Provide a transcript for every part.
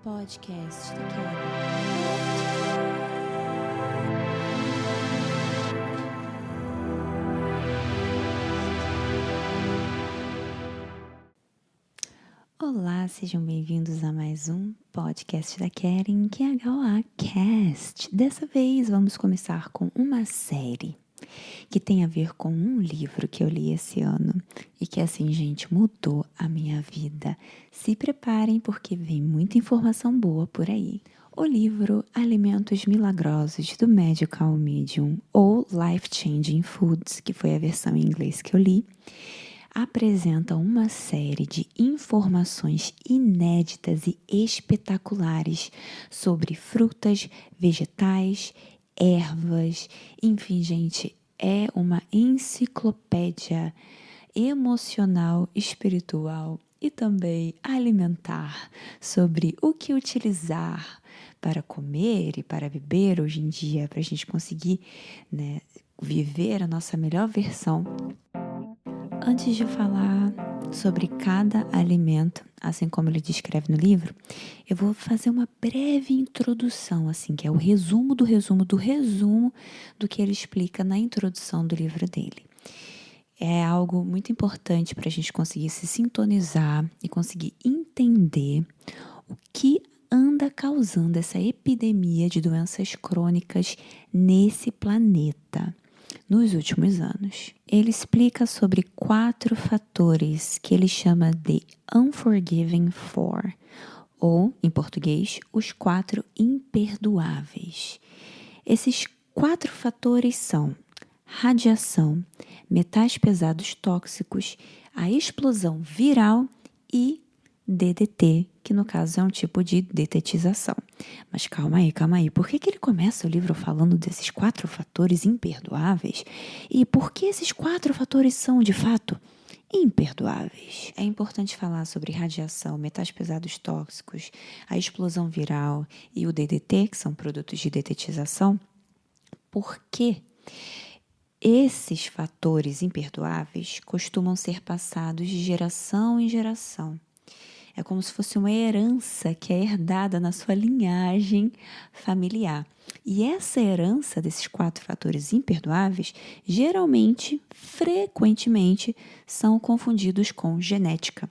podcast da Karen. Olá, sejam bem-vindos a mais um podcast da Karen, que é a HOA Cast. Dessa vez vamos começar com uma série que tem a ver com um livro que eu li esse ano e que, assim, gente, mudou a minha vida. Se preparem porque vem muita informação boa por aí. O livro Alimentos Milagrosos do Medical Medium ou Life Changing Foods, que foi a versão em inglês que eu li, apresenta uma série de informações inéditas e espetaculares sobre frutas, vegetais, ervas, enfim, gente, é uma enciclopédia emocional, espiritual e também alimentar sobre o que utilizar para comer e para beber hoje em dia, para a gente conseguir, viver a nossa melhor versão. Antes de falar sobre cada alimento, assim como ele descreve no livro, eu vou fazer uma breve introdução, assim, que é o resumo do resumo do resumo do que ele explica na introdução do livro dele. É algo muito importante para a gente conseguir se sintonizar e conseguir entender o que anda causando essa epidemia de doenças crônicas nesse planeta nos últimos anos. Ele explica sobre 4 fatores que ele chama de Unforgiving Four, ou, em português, os 4 imperdoáveis. Esses 4 fatores são radiação, metais pesados tóxicos, a explosão viral e DDT, que no caso é um tipo de detetização. Mas calma aí. Por que ele começa o livro falando desses 4 fatores imperdoáveis? E por que esses 4 fatores são, de fato, imperdoáveis? É importante falar sobre radiação, metais pesados tóxicos, a explosão viral e o DDT, que são produtos de detetização, porque esses fatores imperdoáveis costumam ser passados de geração em geração. É como se fosse uma herança que é herdada na sua linhagem familiar. E essa herança desses 4 fatores imperdoáveis, geralmente, frequentemente, são confundidos com genética.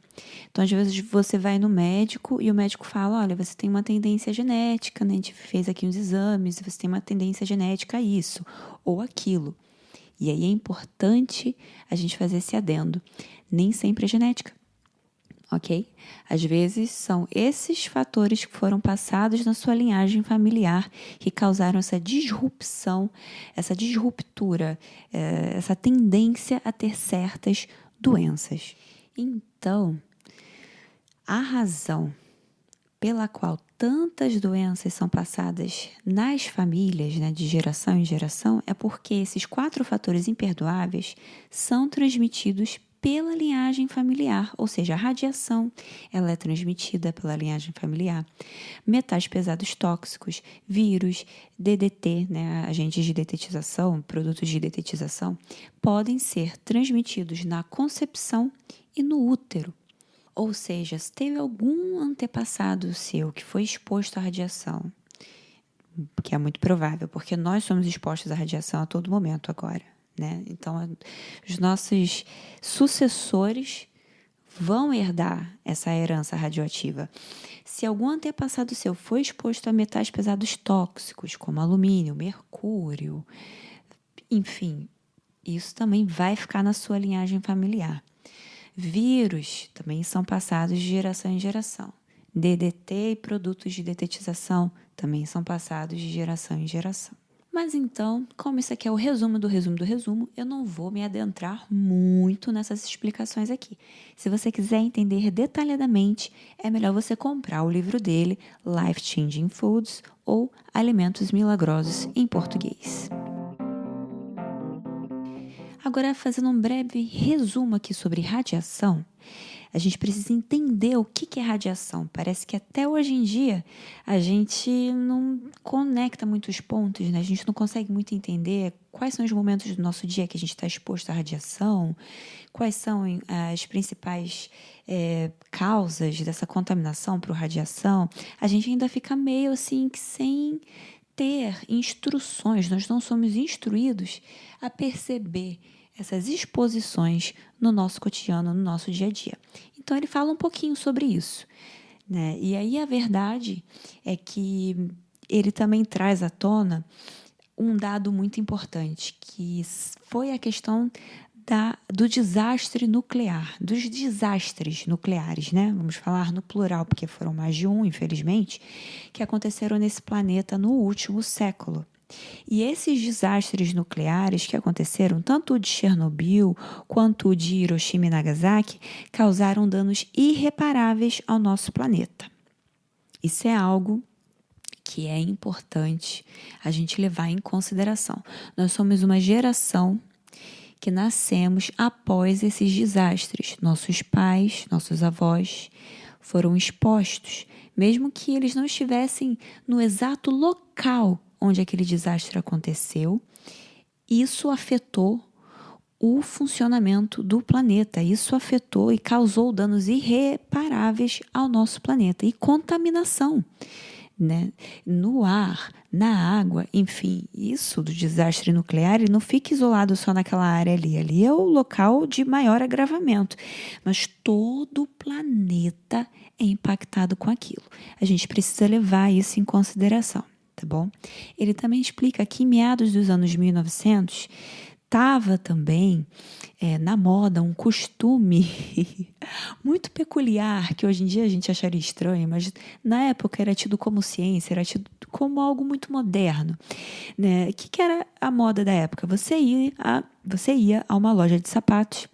Então, às vezes, você vai no médico e o médico fala, olha, você tem uma tendência genética, né? A gente fez aqui uns exames, você tem uma tendência genética a isso ou aquilo. E aí é importante a gente fazer esse adendo. Nem sempre é genética. Ok? Às vezes são esses fatores que foram passados na sua linhagem familiar que causaram essa disrupção, essa disruptura, essa tendência a ter certas doenças. Então, a razão pela qual tantas doenças são passadas nas famílias, né, de geração em geração, é porque esses 4 fatores imperdoáveis são transmitidos pela linhagem familiar, ou seja, a radiação, ela é transmitida pela linhagem familiar. Metais pesados tóxicos, vírus, DDT, né, agentes de detetização, produtos de detetização, podem ser transmitidos na concepção e no útero. Ou seja, se teve algum antepassado seu que foi exposto à radiação, que é muito provável, porque nós somos expostos à radiação a todo momento agora, né? Então, os nossos sucessores vão herdar essa herança radioativa. Se algum antepassado seu foi exposto a metais pesados tóxicos, como alumínio, mercúrio, enfim, isso também vai ficar na sua linhagem familiar. Vírus também são passados de geração em geração. DDT e produtos de detetização também são passados de geração em geração. Mas então, como isso aqui é o resumo do resumo do resumo, eu não vou me adentrar muito nessas explicações aqui. Se você quiser entender detalhadamente, é melhor você comprar o livro dele, Life Changing Foods, ou Alimentos Milagrosos em português. Agora, fazendo um breve resumo aqui sobre radiação, A gente precisa entender o que é radiação. Parece que até hoje em dia a gente não conecta muitos pontos, né? A gente não consegue muito entender quais são os momentos do nosso dia que a gente está exposto à radiação, quais são as principais causas dessa contaminação por radiação. A gente ainda fica meio assim sem ter instruções, nós não somos instruídos a perceber essas exposições no nosso cotidiano, no nosso dia a dia. Então ele fala um pouquinho sobre isso, né? E aí a verdade é que ele também traz à tona um dado muito importante, que foi a questão do desastre nuclear, dos desastres nucleares, né? Vamos falar no plural, porque foram mais de um, infelizmente, que aconteceram nesse planeta no último século. E esses desastres nucleares que aconteceram, tanto o de Chernobyl quanto o de Hiroshima e Nagasaki, causaram danos irreparáveis ao nosso planeta. Isso é algo que é importante a gente levar em consideração. Nós somos uma geração que nascemos após esses desastres. Nossos pais, nossos avós foram expostos, mesmo que eles não estivessem no exato local onde aquele desastre aconteceu. Isso afetou o funcionamento do planeta. Isso afetou e causou danos irreparáveis ao nosso planeta e contaminação, né? No ar, na água, enfim, isso do desastre nuclear, ele não fica isolado só naquela área ali. Ali é o local de maior agravamento, mas todo o planeta é impactado com aquilo. A gente precisa levar isso em consideração, tá bom? Ele também explica que em meados dos anos 1900, estava também na moda um costume muito peculiar, que hoje em dia a gente acharia estranho, mas na época era tido como ciência, era tido como algo muito moderno, né? O que era a moda da época? Você ia a uma loja de sapatos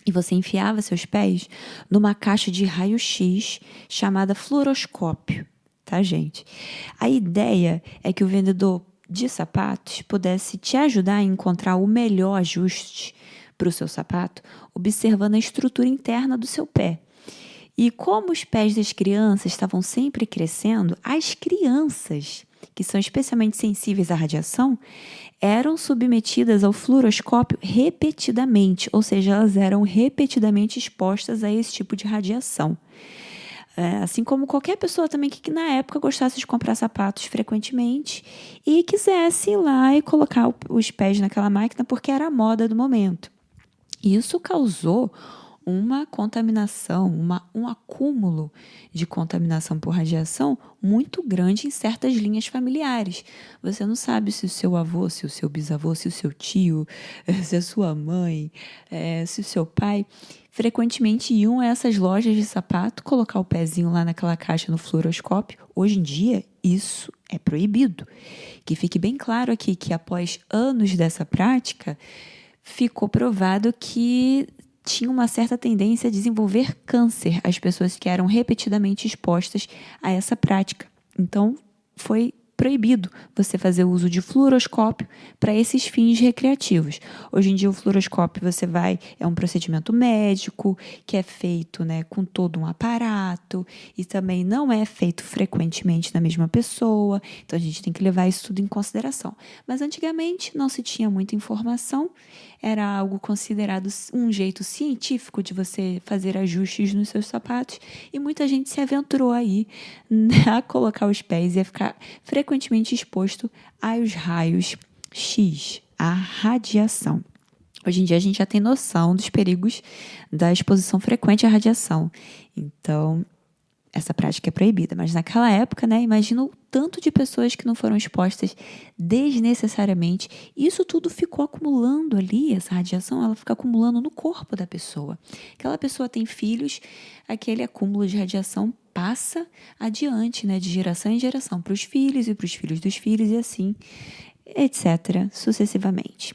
e você enfiava seus pés numa caixa de raio-x chamada fluoroscópio, tá, gente? A ideia é que o vendedor de sapatos pudesse te ajudar a encontrar o melhor ajuste para o seu sapato, observando a estrutura interna do seu pé. E como os pés das crianças estavam sempre crescendo, as crianças, que são especialmente sensíveis à radiação, eram submetidas ao fluoroscópio repetidamente, ou seja, elas eram repetidamente expostas a esse tipo de radiação. Assim como qualquer pessoa também que na época gostasse de comprar sapatos frequentemente e quisesse ir lá e colocar os pés naquela máquina porque era a moda do momento. Isso causou uma contaminação, um acúmulo de contaminação por radiação muito grande em certas linhas familiares. Você não sabe se o seu avô, se o seu bisavô, se o seu tio, se a sua mãe, se o seu pai frequentemente iam a essas lojas de sapato colocar o pezinho lá naquela caixa no fluoroscópio. Hoje em dia, isso é proibido. Que fique bem claro aqui que após anos dessa prática, ficou provado que tinha uma certa tendência a desenvolver câncer as pessoas que eram repetidamente expostas a essa prática. Então, foi proibido você fazer uso de fluoroscópio para esses fins recreativos. Hoje em dia o fluoroscópio é um procedimento médico que é feito, né, com todo um aparato e também não é feito frequentemente na mesma pessoa, então a gente tem que levar isso tudo em consideração. Mas antigamente não se tinha muita informação, era algo considerado um jeito científico de você fazer ajustes nos seus sapatos e muita gente se aventurou aí, né, a colocar os pés e a ficar frequentemente exposto aos raios X, à radiação. Hoje em dia a gente já tem noção dos perigos da exposição frequente à radiação. Então, essa prática é proibida. Mas naquela época, né, imagina o tanto de pessoas que não foram expostas desnecessariamente. Isso tudo ficou acumulando ali, essa radiação, ela fica acumulando no corpo da pessoa. Aquela pessoa tem filhos, aquele acúmulo de radiação passa adiante, né, de geração em geração, para os filhos e para os filhos dos filhos e assim, etc., sucessivamente.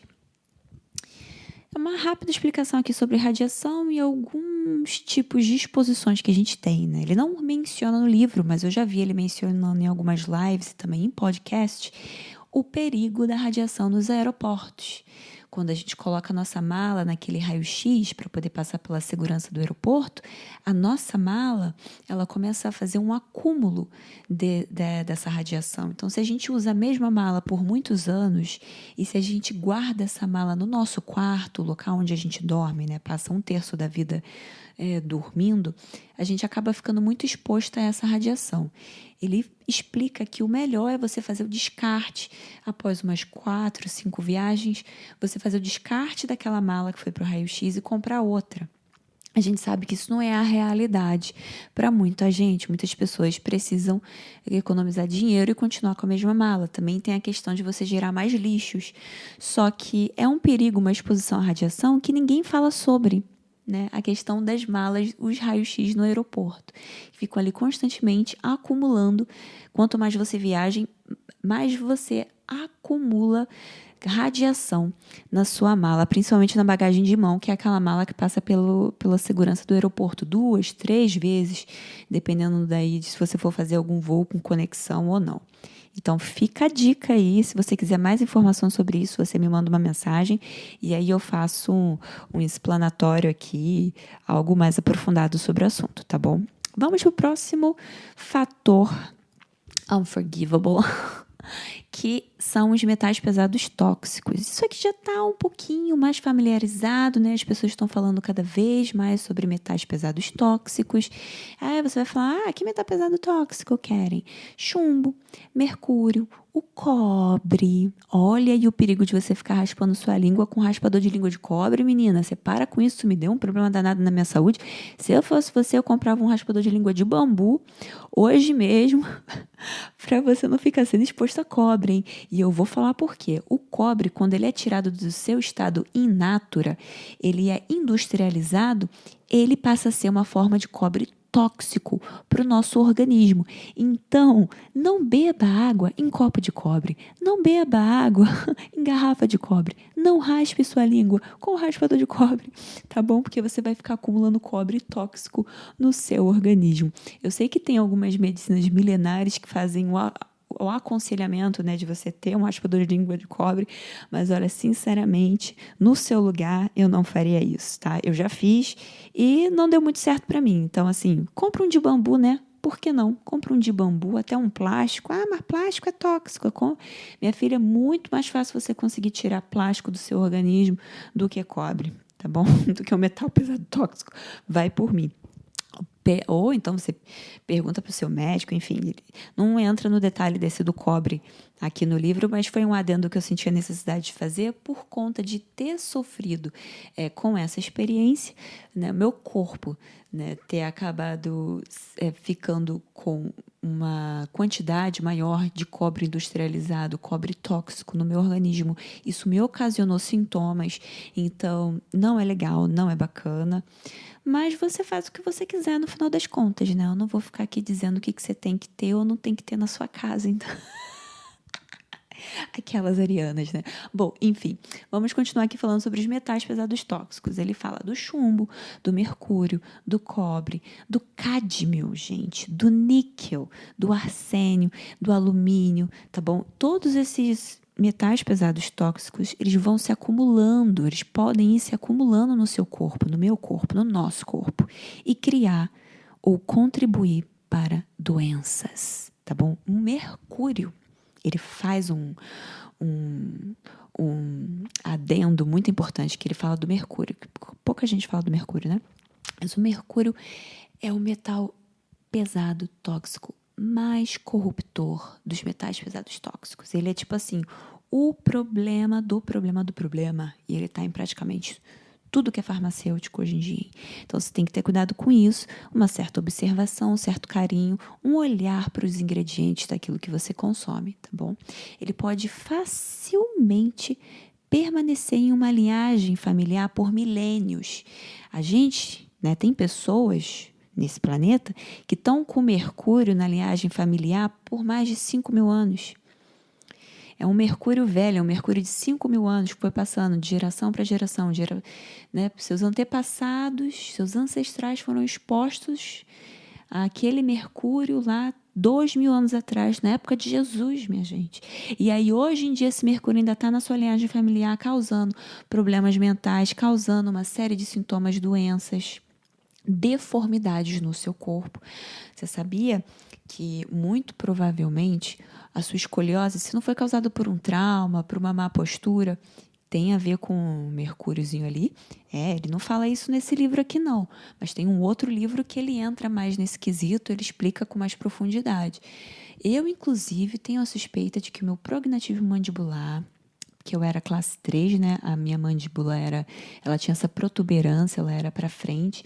Uma rápida explicação aqui sobre radiação e alguns tipos de exposições que a gente tem, né? Ele não menciona no livro, mas eu já vi ele mencionando em algumas lives e também em podcast, o perigo da radiação nos aeroportos. quando a gente coloca a nossa mala naquele raio-x para poder passar pela segurança do aeroporto, a nossa mala, ela começa a fazer um acúmulo dessa radiação. Então, se a gente usa a mesma mala por muitos anos e se a gente guarda essa mala no nosso quarto, o local onde a gente dorme, né, passa 1/3 da vida dormindo, a gente acaba ficando muito exposta a essa radiação. Ele explica que o melhor é você fazer o descarte após umas 4, 5 viagens, você fazer o descarte daquela mala que foi para o raio-x e comprar outra. A gente sabe que isso não é a realidade para muita gente. Muitas pessoas precisam economizar dinheiro e continuar com a mesma mala. Também tem a questão de você gerar mais lixos. Só que é um perigo, uma exposição à radiação que ninguém fala sobre. Né? A questão das malas, os raios-x no aeroporto. Ficam ali constantemente acumulando. Quanto mais você viaja, mais você acumula radiação na sua mala, principalmente na bagagem de mão, que é aquela mala que passa pela segurança do aeroporto 2, 3 vezes, dependendo daí de se você for fazer algum voo com conexão ou não. Então, fica a dica aí. Se você quiser mais informação sobre isso, você me manda uma mensagem e aí eu faço um explanatório aqui, algo mais aprofundado sobre o assunto, tá bom? Vamos para o próximo fator unforgivable, que são os metais pesados tóxicos. Isso aqui já está um pouquinho mais familiarizado, né? As pessoas estão falando cada vez mais sobre metais pesados tóxicos. Aí você vai falar, que metal pesado tóxico querem? Chumbo, mercúrio, o cobre. Olha aí o perigo de você ficar raspando sua língua com raspador de língua de cobre, menina. Você para com isso, me deu um problema danado na minha saúde. Se eu fosse você, eu comprava um raspador de língua de bambu hoje mesmo, para você não ficar sendo exposto a cobre, hein? E eu vou falar por quê. O cobre, quando ele é tirado do seu estado in natura, ele é industrializado, ele passa a ser uma forma de cobre tóxico para o nosso organismo. Então, não beba água em copo de cobre, não beba água em garrafa de cobre, não raspe sua língua com raspador de cobre, tá bom? Porque você vai ficar acumulando cobre tóxico no seu organismo. Eu sei que tem algumas medicinas milenares que fazem o aconselhamento, né, de você ter um raspador de língua de cobre, mas olha, sinceramente, no seu lugar, eu não faria isso, tá? Eu já fiz e não deu muito certo para mim. Então, assim, compra um de bambu, né? Por que não? Compra um de bambu, até um plástico. Mas plástico é tóxico. Minha filha, é muito mais fácil você conseguir tirar plástico do seu organismo do que cobre, tá bom? Do que um metal pesado tóxico. Vai por mim. Ou então você pergunta para o seu médico, enfim, ele não entra no detalhe desse do cobre aqui no livro, mas foi um adendo que eu senti a necessidade de fazer por conta de ter sofrido com essa experiência, né, meu corpo, né, ter acabado ficando com uma quantidade maior de cobre industrializado, cobre tóxico no meu organismo. Isso me ocasionou sintomas, então não é legal, não é bacana. Mas você faz o que você quiser no final das contas, né? Eu não vou ficar aqui dizendo o que você tem que ter ou não tem que ter na sua casa, então. Aquelas arianas, né? Bom, enfim, vamos continuar aqui falando sobre os metais pesados tóxicos. Ele fala do chumbo, do mercúrio, do cobre, do cádmio, gente, do níquel, do arsênio, do alumínio, tá bom? Todos esses metais pesados tóxicos, eles vão se acumulando, eles podem ir se acumulando no seu corpo, no meu corpo, no nosso corpo, e criar ou contribuir para doenças, tá bom? O mercúrio, ele faz um adendo muito importante, que ele fala do mercúrio, que pouca gente fala do mercúrio, né? Mas o mercúrio é o metal pesado tóxico mais corruptor dos metais pesados tóxicos. Ele é tipo assim, o problema do problema do problema. E ele está em praticamente tudo que é farmacêutico hoje em dia. Então, você tem que ter cuidado com isso, uma certa observação, um certo carinho, um olhar para os ingredientes daquilo que você consome, tá bom? Ele pode facilmente permanecer em uma linhagem familiar por milênios. A gente, né, tem pessoas nesse planeta que estão com Mercúrio na linhagem familiar por mais de 5.000 anos. É um Mercúrio velho, é um Mercúrio de 5.000 anos que foi passando de geração para geração. Né? Seus antepassados, seus ancestrais foram expostos aquele mercúrio lá 2.000 anos atrás, na época de Jesus, minha gente. E aí, hoje em dia, esse mercúrio ainda está na sua linhagem familiar, causando problemas mentais, causando uma série de sintomas, doenças, deformidades no seu corpo. Você sabia que, muito provavelmente, a sua escoliose, se não foi causada por um trauma, por uma má postura, tem a ver com o mercúriozinho ali. Ele não fala isso nesse livro aqui não, mas tem um outro livro que ele entra mais nesse quesito, ele explica com mais profundidade. Eu, inclusive, tenho a suspeita de que o meu prognativo mandibular, que eu era classe 3, né? A minha mandíbula ela tinha essa protuberância, ela era para frente,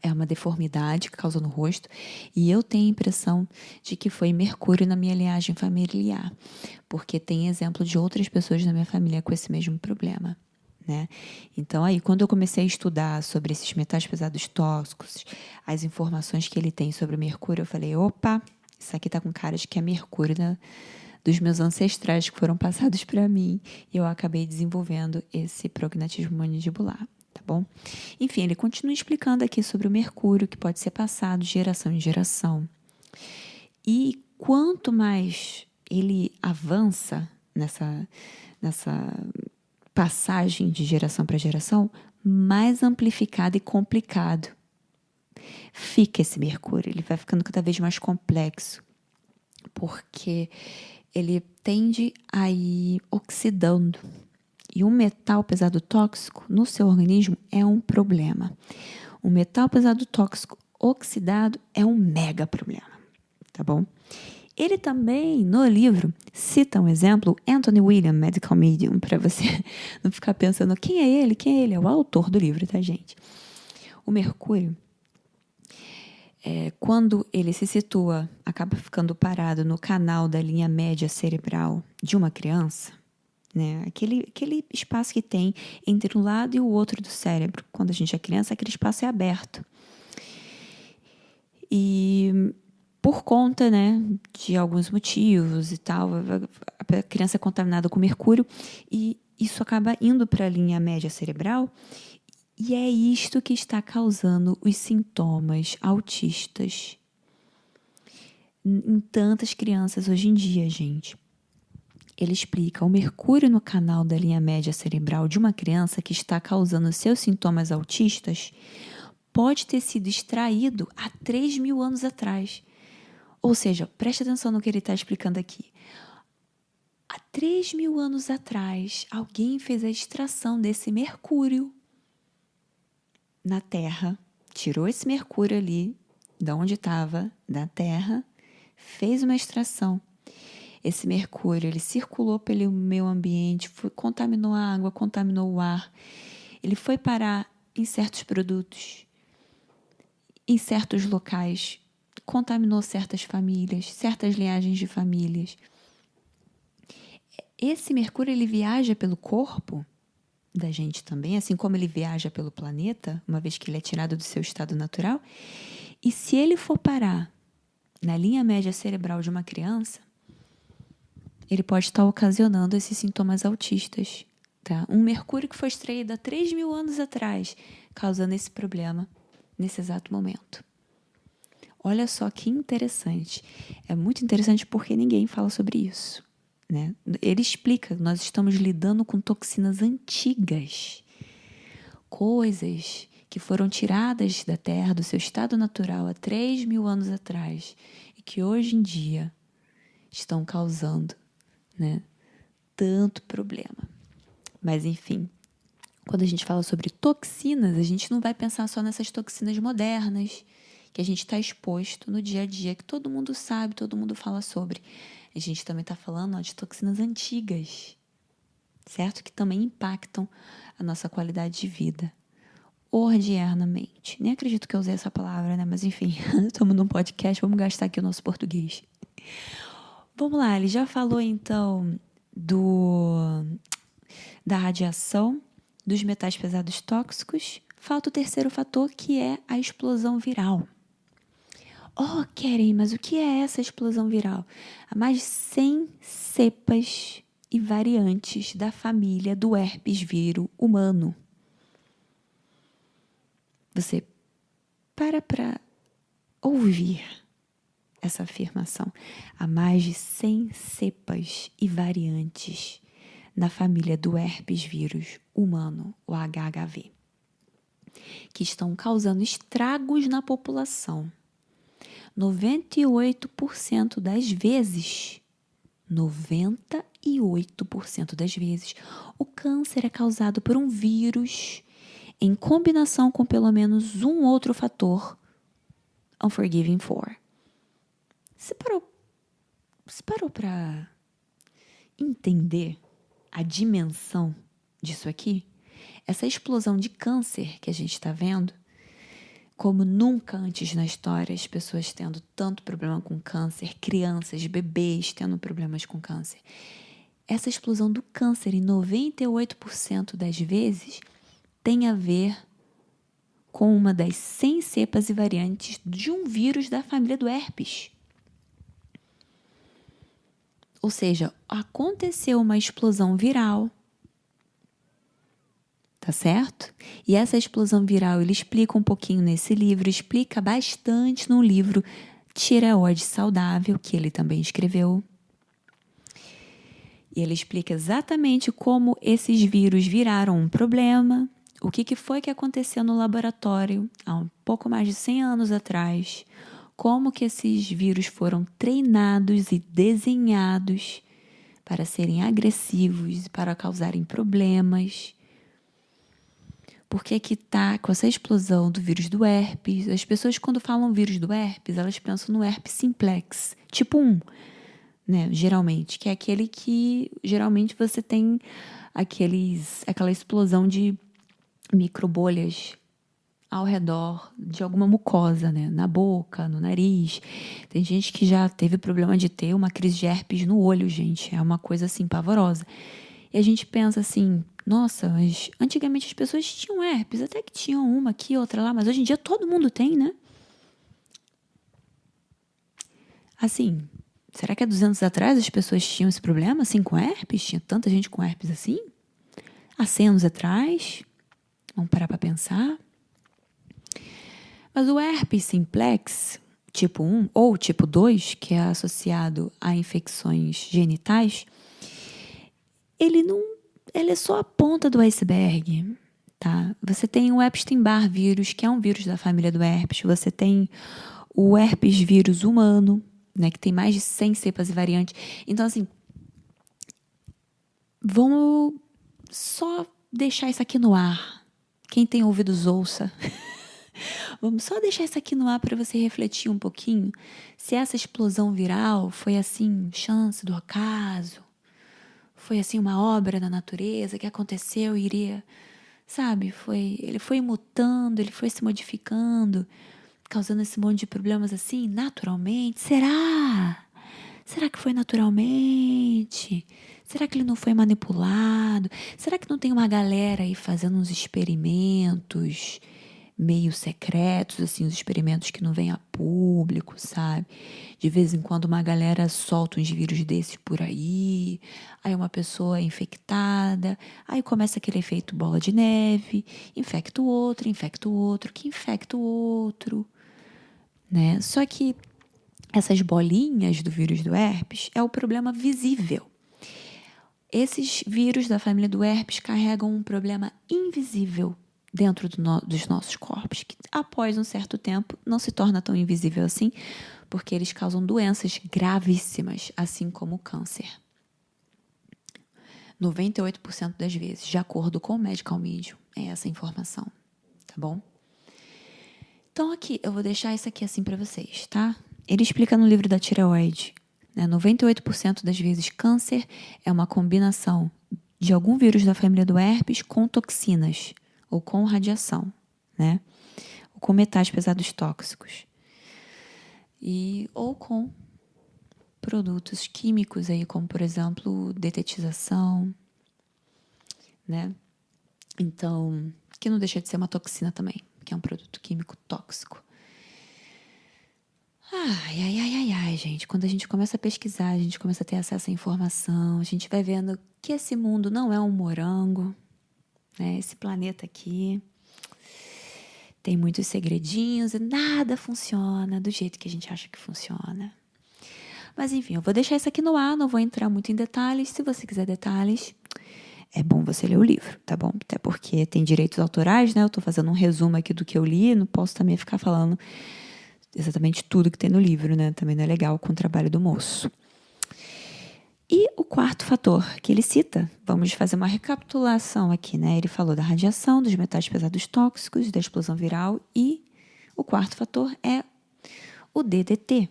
é uma deformidade que causa no rosto, e eu tenho a impressão de que foi mercúrio na minha linhagem familiar, porque tem exemplo de outras pessoas na minha família com esse mesmo problema, né? Então, aí, quando eu comecei a estudar sobre esses metais pesados tóxicos, as informações que ele tem sobre o mercúrio, eu falei, opa, isso aqui tá com cara de que é mercúrio dos meus ancestrais que foram passados para mim, e eu acabei desenvolvendo esse prognatismo mandibular. Tá bom? Enfim, ele continua explicando aqui sobre o mercúrio, que pode ser passado de geração em geração. E quanto mais ele avança nessa passagem de geração para geração, mais amplificado e complicado fica esse mercúrio. Ele vai ficando cada vez mais complexo, porque ele tende a ir oxidando. E um metal pesado tóxico no seu organismo é um problema. Um metal pesado tóxico oxidado é um mega problema, tá bom? Ele também, no livro, cita um exemplo, Anthony William, Medical Medium, para você não ficar pensando quem é ele? Quem é ele? É o autor do livro, tá, gente? O mercúrio, quando ele se situa, acaba ficando parado no canal da linha média cerebral de uma criança, né? Aquele espaço que tem entre um lado e o outro do cérebro. Quando a gente é criança, aquele espaço é aberto. E por conta, né, de alguns motivos e tal, a criança é contaminada com mercúrio e isso acaba indo para a linha média cerebral, e é isto que está causando os sintomas autistas em tantas crianças hoje em dia, gente. Ele explica, o mercúrio no canal da linha média cerebral de uma criança que está causando seus sintomas autistas pode ter sido extraído há 3.000 anos atrás. Ou seja, preste atenção no que ele está explicando aqui. Há 3.000 anos atrás, alguém fez a extração desse mercúrio na Terra, tirou esse mercúrio ali, de onde estava, da Terra, fez uma extração. Esse mercúrio, ele circulou pelo meio ambiente, contaminou a água, contaminou o ar. Ele foi parar em certos produtos, em certos locais, contaminou certas famílias, certas linhagens de famílias. Esse mercúrio, ele viaja pelo corpo da gente também, assim como ele viaja pelo planeta, uma vez que ele é tirado do seu estado natural. E se ele for parar na linha média cerebral de uma criança, ele pode estar ocasionando esses sintomas autistas, tá? Um mercúrio que foi extraído há 3.000 anos atrás, causando esse problema nesse exato momento. Olha só que interessante. É muito interessante porque ninguém fala sobre isso, né? Ele explica que nós estamos lidando com toxinas antigas, coisas que foram tiradas da Terra, do seu estado natural, há 3.000 anos atrás, e que hoje em dia estão causando, né, tanto problema. Mas, enfim, quando a gente fala sobre toxinas, a gente não vai pensar só nessas toxinas modernas, que a gente está exposto no dia a dia, que todo mundo sabe, todo mundo fala sobre. A gente também está falando de toxinas antigas, certo? Que também impactam a nossa qualidade de vida, ordinariamente. Nem acredito que eu usei essa palavra, né? Mas enfim, estamos num podcast, vamos gastar aqui o nosso português. Vamos lá, ele já falou então da radiação, dos metais pesados tóxicos. Falta o terceiro fator, que é a explosão viral. Oh, Keren, mas o que é essa explosão viral? Há mais de 100 cepas e variantes da família do herpes vírus humano. Você para ouvir essa afirmação. Há mais de 100 cepas e variantes na família do herpes vírus humano, o HHV, que estão causando estragos na população. 98% das vezes, 98% das vezes, o câncer é causado por um vírus em combinação com pelo menos um outro fator unforgiving 4. Você parou para entender a dimensão disso aqui? Essa explosão de câncer que a gente está vendo, como nunca antes na história, as pessoas tendo tanto problema com câncer, crianças, bebês tendo problemas com câncer. Essa explosão do câncer, em 98% das vezes, tem a ver com uma das 100 cepas e variantes de um vírus da família do herpes. Ou seja, aconteceu uma explosão viral, tá certo? E essa explosão viral, ele explica um pouquinho nesse livro, explica bastante no livro Tireoide Saudável, que ele também escreveu. E ele explica exatamente como esses vírus viraram um problema, o que foi que aconteceu no laboratório há um pouco mais de 100 anos atrás, como que esses vírus foram treinados e desenhados para serem agressivos e para causarem problemas. Por que está com essa explosão do vírus do herpes? As pessoas, quando falam vírus do herpes, elas pensam no herpes simplex, tipo 1, né? Geralmente, que é aquele que geralmente você tem aquela explosão de microbolhas ao redor de alguma mucosa, né? Na boca, no nariz. Tem gente que já teve problema de ter uma crise de herpes no olho, gente. É uma coisa assim pavorosa. E a gente pensa assim, nossa, mas antigamente as pessoas tinham herpes, até que tinham uma aqui, outra lá, mas hoje em dia todo mundo tem, né? Assim, será que há 200 anos atrás as pessoas tinham esse problema assim com herpes? Tinha tanta gente com herpes assim? Há 100 anos atrás? Vamos parar para pensar. Mas o herpes simplex, tipo 1 ou tipo 2, que é associado a infecções genitais, ele é só a ponta do iceberg, tá? Você tem o Epstein-Barr vírus, que é um vírus da família do herpes. Você tem o herpes vírus humano, né, que tem mais de 100 cepas e variantes. Então, assim, vamos só deixar isso aqui no ar. Quem tem ouvidos, ouça. Vamos só deixar isso aqui no ar para você refletir um pouquinho se essa explosão viral foi assim, chance do acaso, foi assim uma obra da natureza que aconteceu e iria, sabe, ele foi mutando, ele foi se modificando, causando esse monte de problemas assim, naturalmente. Será? Será que foi naturalmente? Será que ele não foi manipulado? Será que não tem uma galera aí fazendo uns experimentos meio secretos, assim, os experimentos que não vêm a público, sabe? De vez em quando uma galera solta uns vírus desses por aí, aí uma pessoa é infectada, aí começa aquele efeito bola de neve, infecta o outro, que infecta o outro, né? Só que essas bolinhas do vírus do herpes é o problema visível. Esses vírus da família do herpes carregam um problema invisível dentro dos nossos corpos, que após um certo tempo não se torna tão invisível assim, porque eles causam doenças gravíssimas, assim como o câncer. 98% das vezes, de acordo com o Medical Medium, é essa informação, tá bom? Então aqui, eu vou deixar isso aqui assim para vocês, tá? Ele explica no livro da tireoide, né? 98% das vezes câncer é uma combinação de algum vírus da família do herpes com toxinas ou com radiação, né? Ou com metais pesados tóxicos. Ou com produtos químicos aí, como por exemplo, detetização, né? Então, que não deixa de ser uma toxina também, que é um produto químico tóxico. Ai, gente. Quando a gente começa a pesquisar, a gente começa a ter acesso à informação, a gente vai vendo que esse mundo não é um morango, né? Esse planeta aqui tem muitos segredinhos e nada funciona do jeito que a gente acha que funciona. Mas enfim, eu vou deixar isso aqui no ar, não vou entrar muito em detalhes. Se você quiser detalhes, é bom você ler o livro, tá bom? Até porque tem direitos autorais, né? Eu tô fazendo um resumo aqui do que eu li, não posso também ficar falando exatamente tudo que tem no livro, né? Também não é legal com o trabalho do moço. E o quarto fator que ele cita, vamos fazer uma recapitulação aqui, né? Ele falou da radiação, dos metais pesados tóxicos, da explosão viral e o quarto fator é o DDT.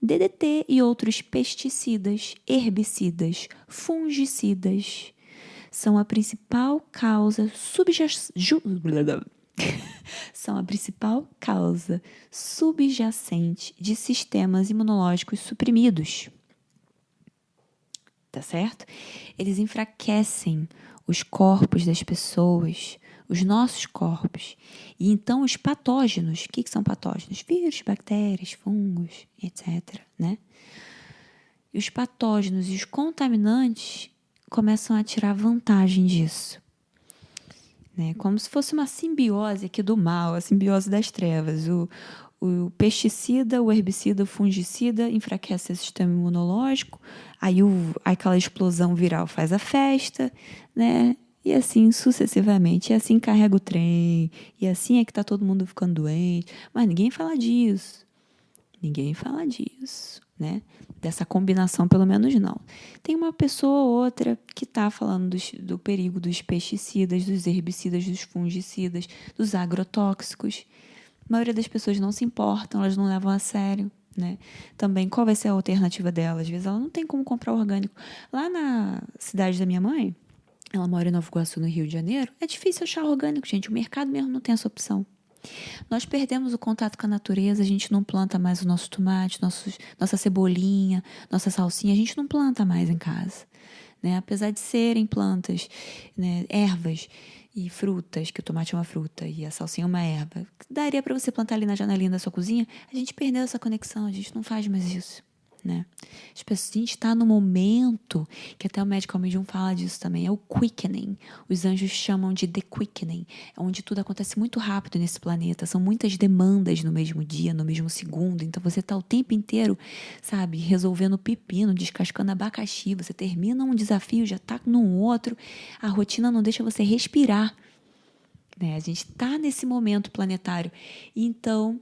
DDT e outros pesticidas, herbicidas, fungicidas são a principal causa subjacente de sistemas imunológicos suprimidos. Tá certo? Eles enfraquecem os corpos das pessoas, os nossos corpos. E então os patógenos, o que são patógenos? Vírus, bactérias, fungos, etc., né? E os patógenos e os contaminantes começam a tirar vantagem disso. Né? Como se fosse uma simbiose aqui do mal, a simbiose das trevas. O pesticida, o herbicida, o fungicida enfraquece o sistema imunológico, aí aquela explosão viral faz a festa, né? E assim sucessivamente. E assim carrega o trem, e assim é que está todo mundo ficando doente. Mas ninguém fala disso. Ninguém fala disso, né? Dessa combinação, pelo menos não. Tem uma pessoa ou outra que está falando do perigo dos pesticidas, dos herbicidas, dos fungicidas, dos agrotóxicos. A maioria das pessoas não se importam, elas não levam a sério, né? Também, qual vai ser a alternativa dela? Às vezes ela não tem como comprar orgânico. Lá na cidade da minha mãe, ela mora em Nova Iguaçu, no Rio de Janeiro, é difícil achar orgânico, gente. O mercado mesmo não tem essa opção. Nós perdemos o contato com a natureza, a gente não planta mais o nosso tomate, nossa cebolinha, nossa salsinha, a gente não planta mais em casa. Né? Apesar de serem plantas, né, ervas e frutas, que o tomate é uma fruta e a salsinha é uma erva, daria para você plantar ali na janelinha da sua cozinha, a gente perdeu essa conexão, a gente não faz mais isso. Né? A gente está no momento que até o Medical Medium fala disso também, é o quickening. Os anjos chamam de the quickening, é onde tudo acontece muito rápido nesse planeta, são muitas demandas no mesmo dia, no mesmo segundo, então você está o tempo inteiro, sabe, resolvendo pepino, descascando abacaxi, você termina um desafio, já está num outro, a rotina não deixa você respirar, né? A gente está nesse momento planetário, então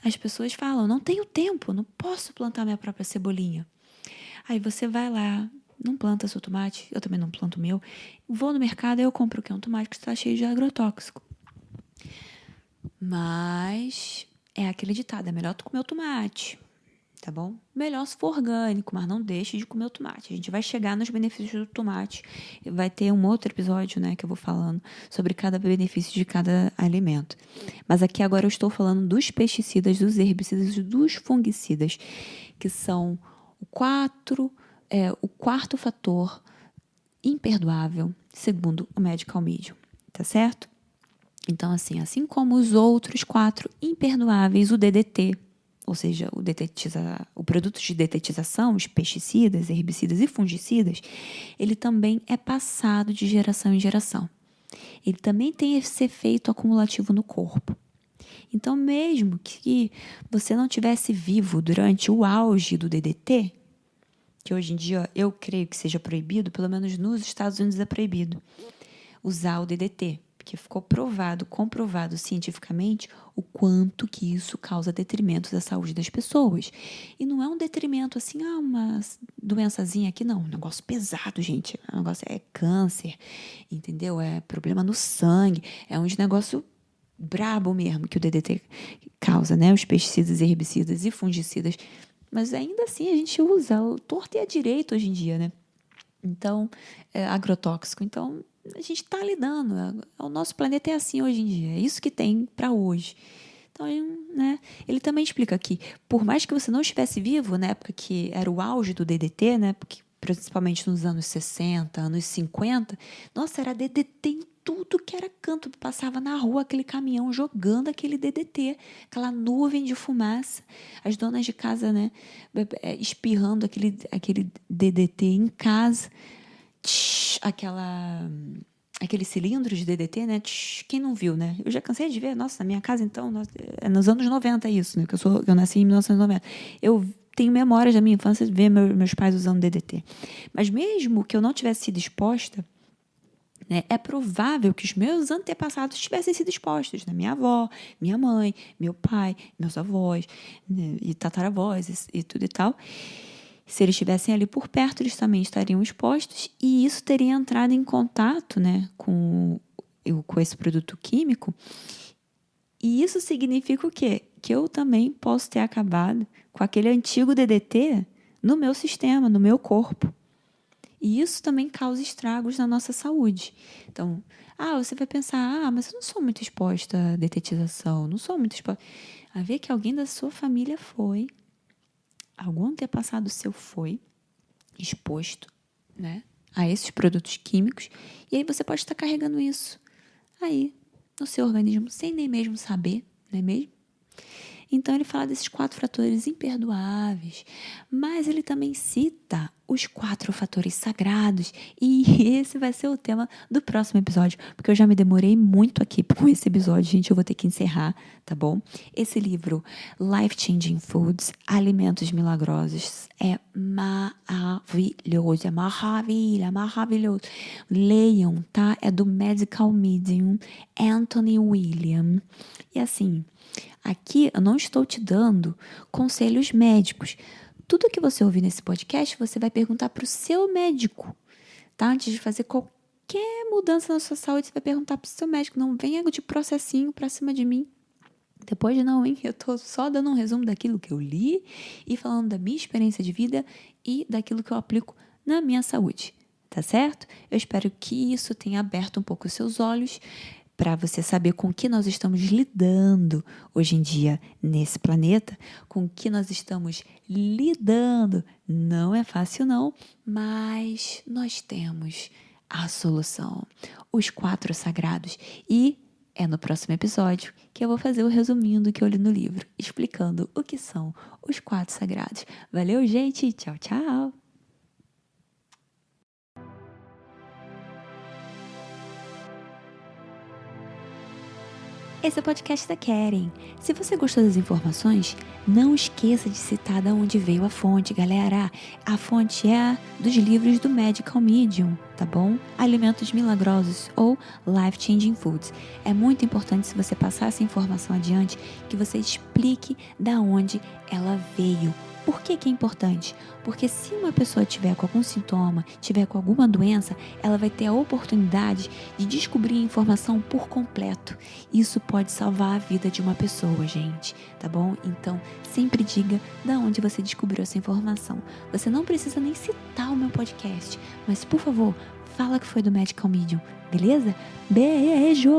as pessoas falam, não tenho tempo, não posso plantar minha própria cebolinha. Aí você vai lá, não planta seu tomate, eu também não planto o meu, vou no mercado e eu compro o que? Um tomate que está cheio de agrotóxico. Mas é aquele ditado, é melhor tu comer o tomate, tá bom? Melhor se for orgânico, mas não deixe de comer o tomate. A gente vai chegar nos benefícios do tomate. Vai ter um outro episódio, né, que eu vou falando sobre cada benefício de cada alimento. Mas aqui agora eu estou falando dos pesticidas, dos herbicidas e dos fungicidas, que são o quarto fator imperdoável, segundo o Medical Medium, tá certo? Então, assim como os outros 4 imperdoáveis, o DDT, ou seja, o produto de detetização, os pesticidas, herbicidas e fungicidas, ele também é passado de geração em geração. Ele também tem esse efeito acumulativo no corpo. Então, mesmo que você não tivesse vivo durante o auge do DDT, que hoje em dia eu creio que seja proibido, pelo menos nos Estados Unidos é proibido, usar o DDT, porque ficou comprovado cientificamente o quanto que isso causa detrimentos à saúde das pessoas. E não é um detrimento assim, uma doençazinha aqui, não. Um negócio pesado, gente. O negócio é câncer, entendeu? É problema no sangue. É um negócio brabo mesmo que o DDT causa, né? Os pesticidas, herbicidas e fungicidas. Mas ainda assim a gente usa o torto e a direito hoje em dia, né? Então, agrotóxico. Então, a gente está lidando. O nosso planeta é assim hoje em dia. É isso que tem para hoje. Então, né, ele também explica que, por mais que você não estivesse vivo na época que era o auge do DDT, né, porque, principalmente nos anos 60, anos 50, nossa, era DDT em tudo que era canto. Passava na rua aquele caminhão jogando aquele DDT, aquela nuvem de fumaça. As donas de casa, né, espirrando aquele DDT em casa. Aquela aquele cilindro de DDT, né? Quem não viu, né? Eu já cansei de ver, nossa, na minha casa, então, é nos anos 90 isso, né? Eu nasci em 1990. Eu tenho memórias da minha infância de ver meus pais usando DDT. Mas mesmo que eu não tivesse sido exposta, né, é provável que os meus antepassados tivessem sido expostos, né? Minha avó, minha mãe, meu pai, meus avós, né? E tataravós e tudo e tal. Se eles estivessem ali por perto, eles também estariam expostos e isso teria entrado em contato, né, com esse produto químico. E isso significa o quê? Que eu também posso ter acabado com aquele antigo DDT no meu sistema, no meu corpo. E isso também causa estragos na nossa saúde. Então, você vai pensar, mas eu não sou muito exposta à detetização, não sou muito exposta. A ver que alguém da sua família foi, algum antepassado seu foi exposto, né, a esses produtos químicos, e aí você pode estar carregando isso aí no seu organismo sem nem mesmo saber, não é mesmo? Então ele fala desses 4 fatores imperdoáveis, mas ele também cita os 4 fatores sagrados, e esse vai ser o tema do próximo episódio, porque eu já me demorei muito aqui com esse episódio, gente, eu vou ter que encerrar, tá bom? Esse livro, Life Changing Foods, Alimentos Milagrosos, é maravilhoso, maravilhoso. Leiam, tá? É do Medical Medium, Anthony William. E assim, aqui eu não estou te dando conselhos médicos. Tudo que você ouvir nesse podcast, você vai perguntar para o seu médico, tá? Antes de fazer qualquer mudança na sua saúde, você vai perguntar para o seu médico. Não venha de processinho para cima de mim. Depois não, hein? Eu tô só dando um resumo daquilo que eu li e falando da minha experiência de vida e daquilo que eu aplico na minha saúde, tá certo? Eu espero que isso tenha aberto um pouco os seus olhos para você saber com o que nós estamos lidando hoje em dia nesse planeta, com o que nós estamos lidando. Não é fácil não, mas nós temos a solução, os 4 sagrados. E é no próximo episódio que eu vou fazer o resuminho do que eu li no livro, explicando o que são os 4 sagrados. Valeu, gente! Tchau, tchau! Esse é o podcast da Keren. Se você gostou das informações, não esqueça de citar de onde veio a fonte, galera. A fonte é dos livros do Medical Medium, tá bom? Alimentos Milagrosos ou Life Changing Foods. É muito importante, se você passar essa informação adiante, que você explique da onde ela veio. Por que é importante? Porque se uma pessoa tiver com algum sintoma, tiver com alguma doença, ela vai ter a oportunidade de descobrir a informação por completo. Isso pode salvar a vida de uma pessoa, gente, tá bom? Então, sempre diga da onde você descobriu essa informação. Você não precisa nem citar o meu podcast, mas, por favor, fala que foi do Medical Medium, beleza? Beijo!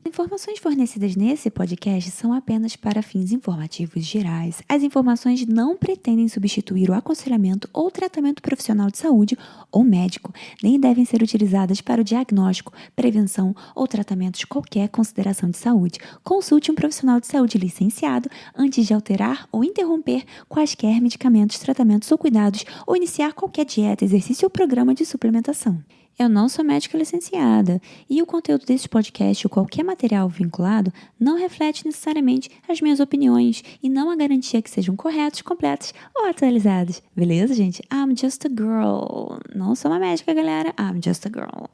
As informações fornecidas nesse podcast são apenas para fins informativos gerais. As informações não pretendem substituir o aconselhamento ou tratamento profissional de saúde ou médico, nem devem ser utilizadas para o diagnóstico, prevenção ou tratamento de qualquer consideração de saúde. Consulte um profissional de saúde licenciado antes de alterar ou interromper quaisquer medicamentos, tratamentos ou cuidados, ou iniciar qualquer dieta, exercício ou programa de suplementação. Eu não sou médica licenciada e o conteúdo desse podcast ou qualquer material vinculado não reflete necessariamente as minhas opiniões e não a garantia que sejam corretos, completos ou atualizados. Beleza, gente? I'm just a girl. Não sou uma médica, galera. I'm just a girl.